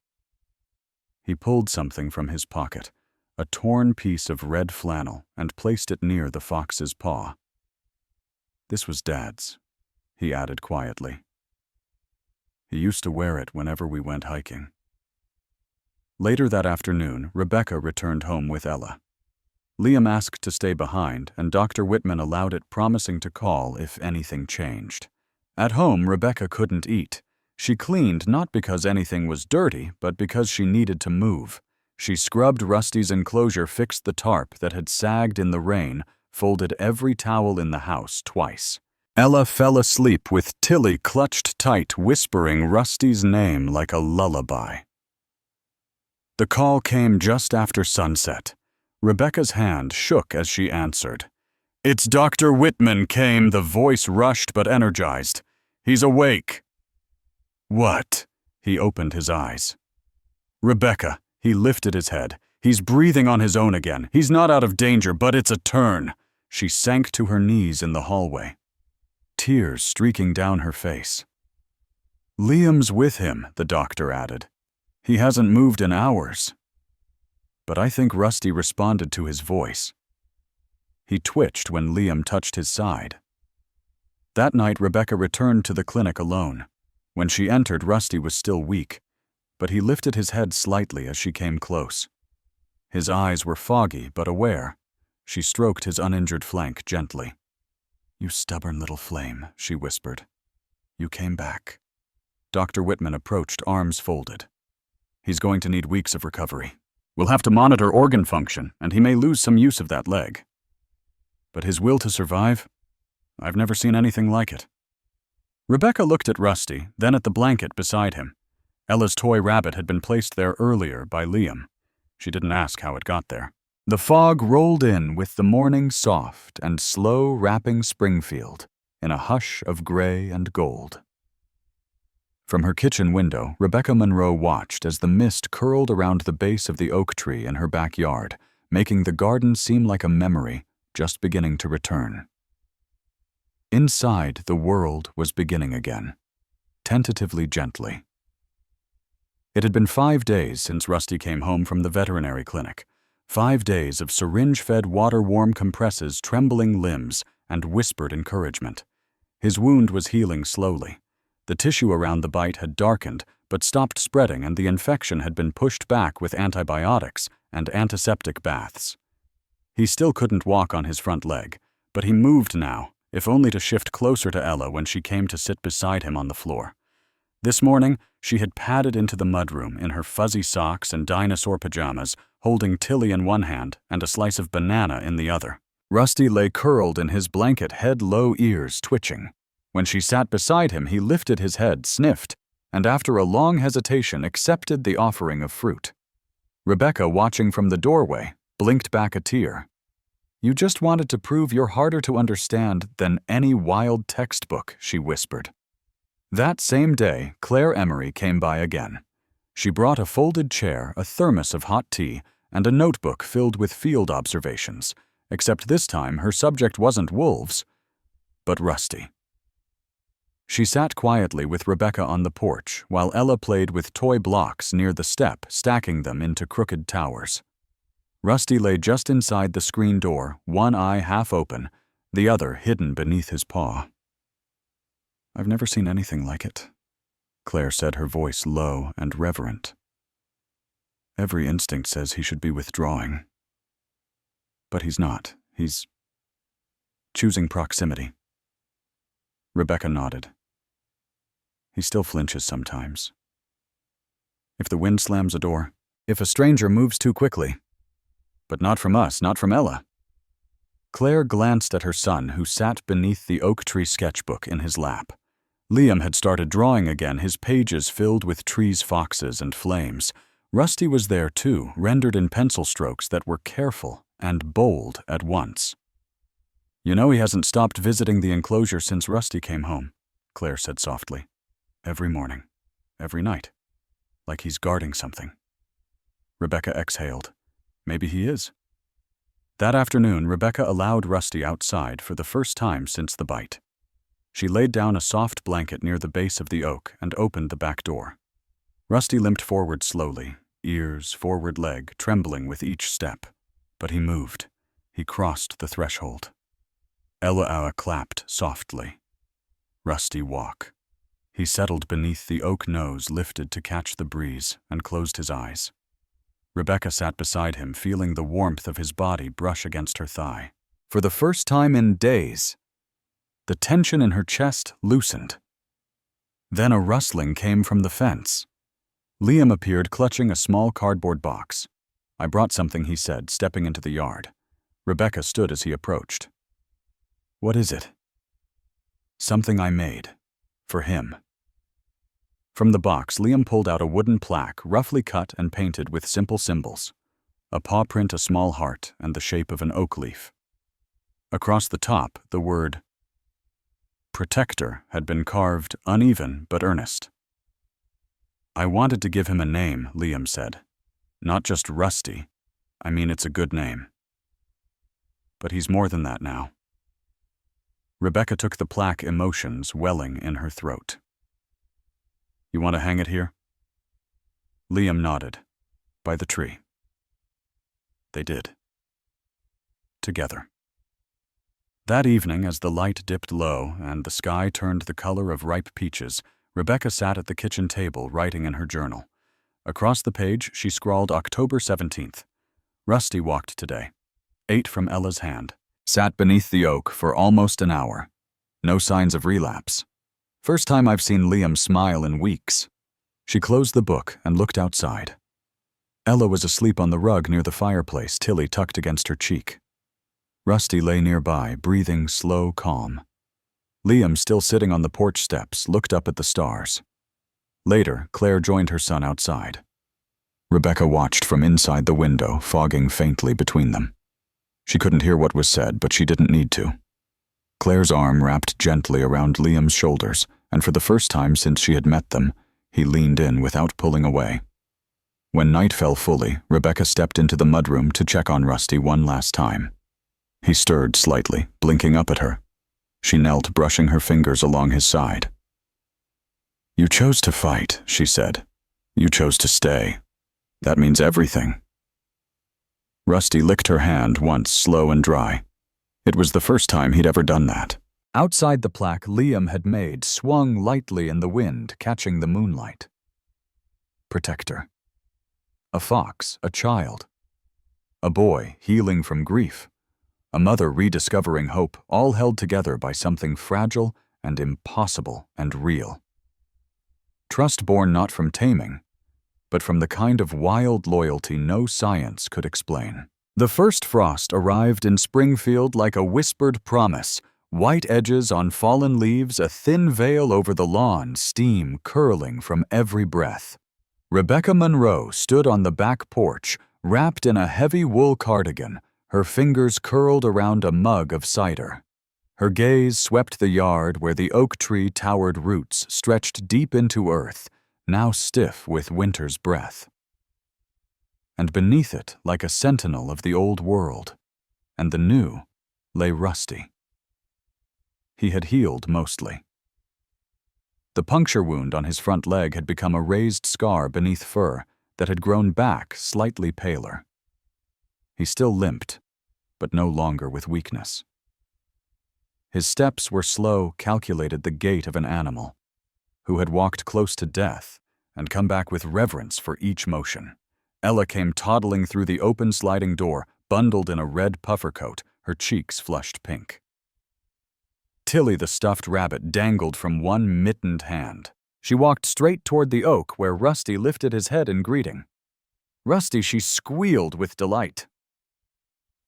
He pulled something from his pocket, a torn piece of red flannel, and placed it near the fox's paw. "This was Dad's," he added quietly. "He used to wear it whenever we went hiking." Later that afternoon, Rebecca returned home with Ella. Liam asked to stay behind, and Dr. Whitman allowed it, promising to call if anything changed. At home, Rebecca couldn't eat. She cleaned not because anything was dirty, but because she needed to move. She scrubbed Rusty's enclosure, fixed the tarp that had sagged in the rain, folded every towel in the house twice. Ella fell asleep with Tilly clutched tight, whispering Rusty's name like a lullaby. The call came just after sunset. Rebecca's hand shook as she answered. "It's Dr. Whitman," came the voice, rushed but energized. "He's awake." "What?" He opened his eyes. "Rebecca," he lifted his head. "He's breathing on his own again. He's not out of danger, but it's a turn." She sank to her knees in the hallway, tears streaking down her face. "Liam's with him," the doctor added. "He hasn't moved in hours." But I think Rusty responded to his voice. He twitched when Liam touched his side. That night, Rebecca returned to the clinic alone. When she entered, Rusty was still weak, but he lifted his head slightly as she came close. His eyes were foggy but aware. She stroked his uninjured flank gently. "You stubborn little flame," she whispered. "You came back." Dr. Whitman approached, arms folded. "He's going to need weeks of recovery. We'll have to monitor organ function, and he may lose some use of that leg. But his will to survive? I've never seen anything like it." Rebecca looked at Rusty, then at the blanket beside him. Ella's toy rabbit had been placed there earlier by Liam. She didn't ask how it got there. The fog rolled in with the morning soft and slow, wrapping Springfield in a hush of gray and gold. From her kitchen window, Rebecca Monroe watched as the mist curled around the base of the oak tree in her backyard, making the garden seem like a memory just beginning to return. Inside, the world was beginning again, tentatively, gently. It had been 5 days since Rusty came home from the veterinary clinic. 5 days of syringe-fed water-warm compresses, trembling limbs, and whispered encouragement. His wound was healing slowly. The tissue around the bite had darkened, but stopped spreading, and the infection had been pushed back with antibiotics and antiseptic baths. He still couldn't walk on his front leg, but he moved now, if only to shift closer to Ella when she came to sit beside him on the floor. This morning, she had padded into the mudroom in her fuzzy socks and dinosaur pajamas, holding Tilly in one hand and a slice of banana in the other. Rusty lay curled in his blanket, head low, ears twitching. When she sat beside him, he lifted his head, sniffed, and after a long hesitation accepted the offering of fruit. Rebecca, watching from the doorway, blinked back a tear. "You just wanted to prove you're harder to understand than any wild textbook," she whispered. That same day, Claire Emery came by again. She brought a folded chair, a thermos of hot tea, and a notebook filled with field observations, except this time her subject wasn't wolves, but Rusty. She sat quietly with Rebecca on the porch, while Ella played with toy blocks near the step, stacking them into crooked towers. Rusty lay just inside the screen door, one eye half open, the other hidden beneath his paw. "I've never seen anything like it," Claire said, her voice low and reverent. "Every instinct says he should be withdrawing. But he's not. He's choosing proximity." Rebecca nodded. "He still flinches sometimes. If the wind slams a door, if a stranger moves too quickly. But not from us, not from Ella." Claire glanced at her son, who sat beneath the oak tree sketchbook in his lap. Liam had started drawing again, his pages filled with trees, foxes, and flames. Rusty was there too, rendered in pencil strokes that were careful and bold at once. "You know he hasn't stopped visiting the enclosure since Rusty came home," Claire said softly. "Every morning, every night, like he's guarding something." Rebecca exhaled. Maybe he is. That afternoon, Rebecca allowed Rusty outside for the first time since the bite. She laid down a soft blanket near the base of the oak and opened the back door. Rusty limped forward slowly, ears, forward leg, trembling with each step. But he moved. He crossed the threshold. Ella clapped softly. Rusty walk. He settled beneath the oak nose, lifted to catch the breeze, and closed his eyes. Rebecca sat beside him, feeling the warmth of his body brush against her thigh. For the first time in days, the tension in her chest loosened. Then a rustling came from the fence. Liam appeared, clutching a small cardboard box. "I brought something," he said, stepping into the yard. Rebecca stood as he approached. "What is it?" "Something I made. For him." From the box, Liam pulled out a wooden plaque, roughly cut and painted with simple symbols. A paw print, a small heart, and the shape of an oak leaf. Across the top, the word Protector had been carved, uneven but earnest. "I wanted to give him a name," Liam said. "Not just Rusty. I mean, it's a good name. But he's more than that now." Rebecca took the plaque, emotions welling in her throat. "You want to hang it here?" Liam nodded. "By the tree." They did. Together. That evening, as the light dipped low and the sky turned the color of ripe peaches, Rebecca sat at the kitchen table writing in her journal. Across the page, she scrawled October 17th. Rusty walked today. Ate from Ella's hand. Sat beneath the oak for almost an hour. No signs of relapse. First time I've seen Liam smile in weeks. She closed the book and looked outside. Ella was asleep on the rug near the fireplace, Tilly tucked against her cheek. Rusty lay nearby, breathing slow calm. Liam, still sitting on the porch steps, looked up at the stars. Later, Claire joined her son outside. Rebecca watched from inside the window, fogging faintly between them. She couldn't hear what was said, but she didn't need to. Claire's arm wrapped gently around Liam's shoulders, and for the first time since she had met them, he leaned in without pulling away. When night fell fully, Rebecca stepped into the mudroom to check on Rusty one last time. He stirred slightly, blinking up at her. She knelt, brushing her fingers along his side. "You chose to fight," she said. "You chose to stay. That means everything." Rusty licked her hand once, slow and dry. It was the first time he'd ever done that. Outside, the plaque Liam had made swung lightly in the wind, catching the moonlight. Protector. A fox, a child. A boy healing from grief. A mother rediscovering hope, all held together by something fragile and impossible and real. Trust born not from taming, but from the kind of wild loyalty no science could explain. The first frost arrived in Springfield like a whispered promise, white edges on fallen leaves, a thin veil over the lawn, steam curling from every breath. Rebecca Monroe stood on the back porch, wrapped in a heavy wool cardigan, her fingers curled around a mug of cider. Her gaze swept the yard where the oak tree towered roots stretched deep into earth, now stiff with winter's breath. And beneath it, like a sentinel of the old world, and the new, lay Rusty. He had healed mostly. The puncture wound on his front leg had become a raised scar beneath fur that had grown back slightly paler. He still limped, but no longer with weakness. His steps were slow, calculated, the gait of an animal who had walked close to death and come back with reverence for each motion. Ella came toddling through the open sliding door, bundled in a red puffer coat, her cheeks flushed pink. Tilly, the stuffed rabbit, dangled from one mittened hand. She walked straight toward the oak where Rusty lifted his head in greeting. Rusty, she squealed with delight.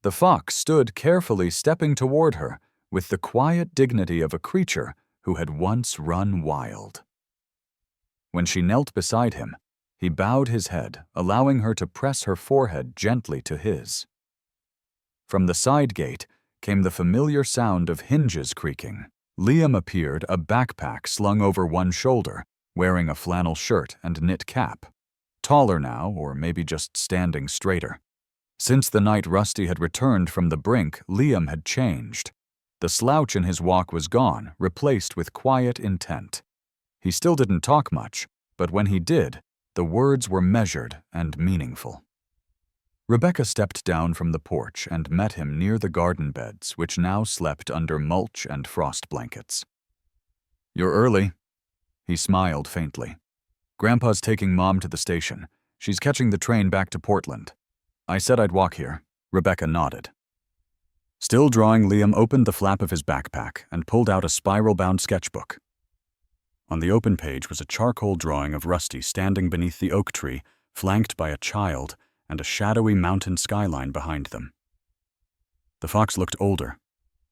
The fox stood carefully stepping toward her with the quiet dignity of a creature who had once run wild. When she knelt beside him, he bowed his head, allowing her to press her forehead gently to his. From the side gate came the familiar sound of hinges creaking. Liam appeared, a backpack slung over one shoulder, wearing a flannel shirt and knit cap. Taller now, or maybe just standing straighter. Since the night Rusty had returned from the brink, Liam had changed. The slouch in his walk was gone, replaced with quiet intent. He still didn't talk much, but when he did, the words were measured and meaningful. Rebecca stepped down from the porch and met him near the garden beds, which now slept under mulch and frost blankets. "You're early." He smiled faintly. "Grandpa's taking Mom to the station. She's catching the train back to Portland. I said I'd walk here. Rebecca nodded. Still drawing, Liam opened the flap of his backpack and pulled out a spiral-bound sketchbook. On the open page was a charcoal drawing of Rusty standing beneath the oak tree, flanked by a child and a shadowy mountain skyline behind them. The fox looked older,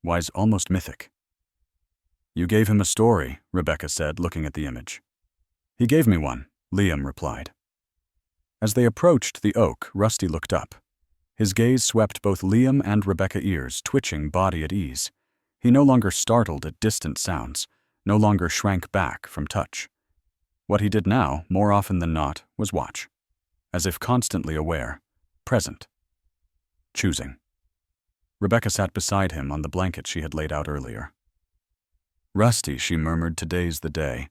wise, almost mythic. You gave him a story, Rebecca said, looking at the image. He gave me one, Liam replied. As they approached the oak, Rusty looked up. His gaze swept both Liam and Rebecca ears, twitching, body at ease. He no longer startled at distant sounds, no longer shrank back from touch. What he did now, more often than not, was watch, as if constantly aware, present, choosing. Rebecca sat beside him on the blanket she had laid out earlier. Rusty, she murmured, today's the day.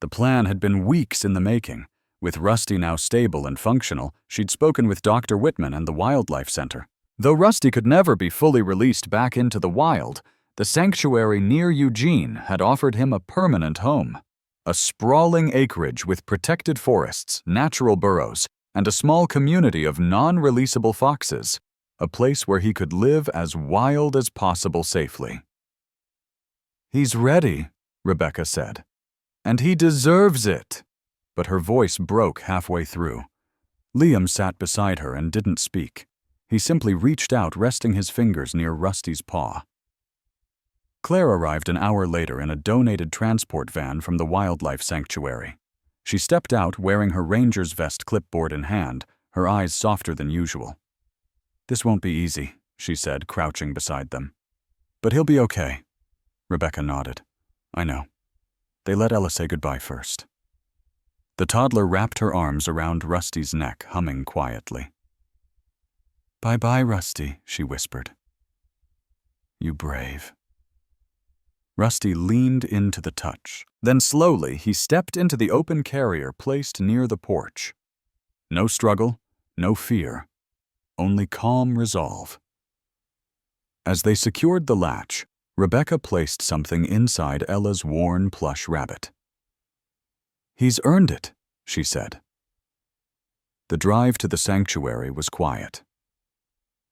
The plan had been weeks in the making. With Rusty now stable and functional, she'd spoken with Dr. Whitman and the Wildlife Center. Though Rusty could never be fully released back into the wild, the sanctuary near Eugene had offered him a permanent home. A sprawling acreage with protected forests, natural burrows, and a small community of non-releasable foxes. A place where he could live as wild as possible safely. He's ready, Rebecca said. And he deserves it. But her voice broke halfway through. Liam sat beside her and didn't speak. He simply reached out, resting his fingers near Rusty's paw. Claire arrived an hour later in a donated transport van from the wildlife sanctuary. She stepped out wearing her ranger's vest, clipboard in hand, her eyes softer than usual. This won't be easy, she said, crouching beside them. But he'll be okay. Rebecca nodded. I know. They let Ella say goodbye first. The toddler wrapped her arms around Rusty's neck, humming quietly. Bye-bye, Rusty, she whispered. You brave. Rusty leaned into the touch. Then slowly he stepped into the open carrier placed near the porch. No struggle, no fear, only calm resolve. As they secured the latch, Rebecca placed something inside Ella's worn plush rabbit. He's earned it, she said. The drive to the sanctuary was quiet,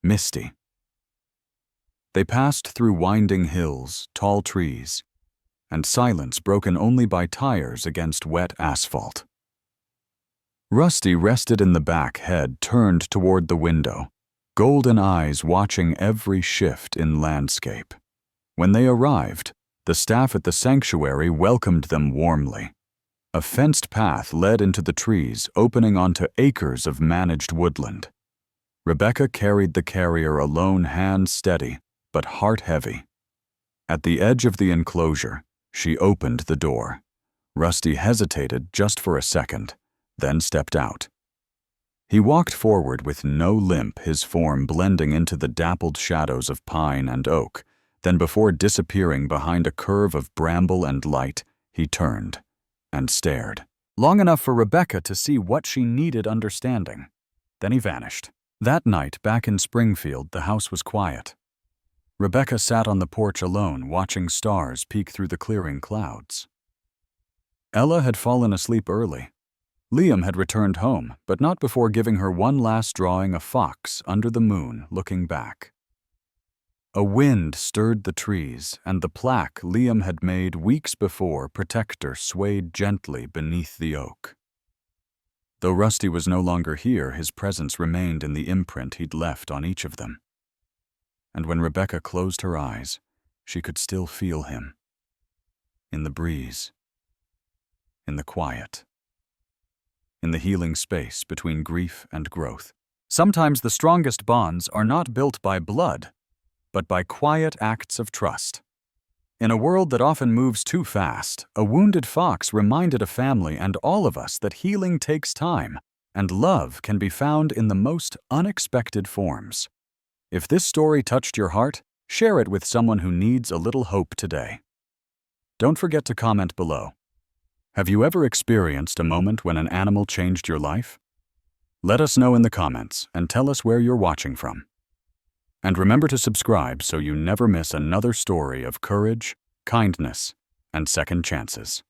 misty. They passed through winding hills, tall trees, and silence broken only by tires against wet asphalt. Rusty rested in the back, head turned toward the window, golden eyes watching every shift in landscape. When they arrived, the staff at the sanctuary welcomed them warmly. A fenced path led into the trees, opening onto acres of managed woodland. Rebecca carried the carrier alone, hands steady, but heart heavy. At the edge of the enclosure, she opened the door. Rusty hesitated just for a second, then stepped out. He walked forward with no limp, his form blending into the dappled shadows of pine and oak. Then, before disappearing behind a curve of bramble and light, he turned and stared, long enough for Rebecca to see what she needed understanding. Then he vanished. That night, back in Springfield, the house was quiet. Rebecca sat on the porch alone, watching stars peek through the clearing clouds. Ella had fallen asleep early. Liam had returned home, but not before giving her one last drawing, a fox under the moon looking back. A wind stirred the trees, and the plaque Liam had made weeks before, Protector, swayed gently beneath the oak. Though Rusty was no longer here, his presence remained in the imprint he'd left on each of them. And when Rebecca closed her eyes, she could still feel him. In the breeze. In the quiet. In the healing space between grief and growth. Sometimes the strongest bonds are not built by blood, but by quiet acts of trust. In a world that often moves too fast, a wounded fox reminded a family and all of us that healing takes time, and love can be found in the most unexpected forms. If this story touched your heart, share it with someone who needs a little hope today. Don't forget to comment below. Have you ever experienced a moment when an animal changed your life? Let us know in the comments and tell us where you're watching from. And remember to subscribe so you never miss another story of courage, kindness, and second chances.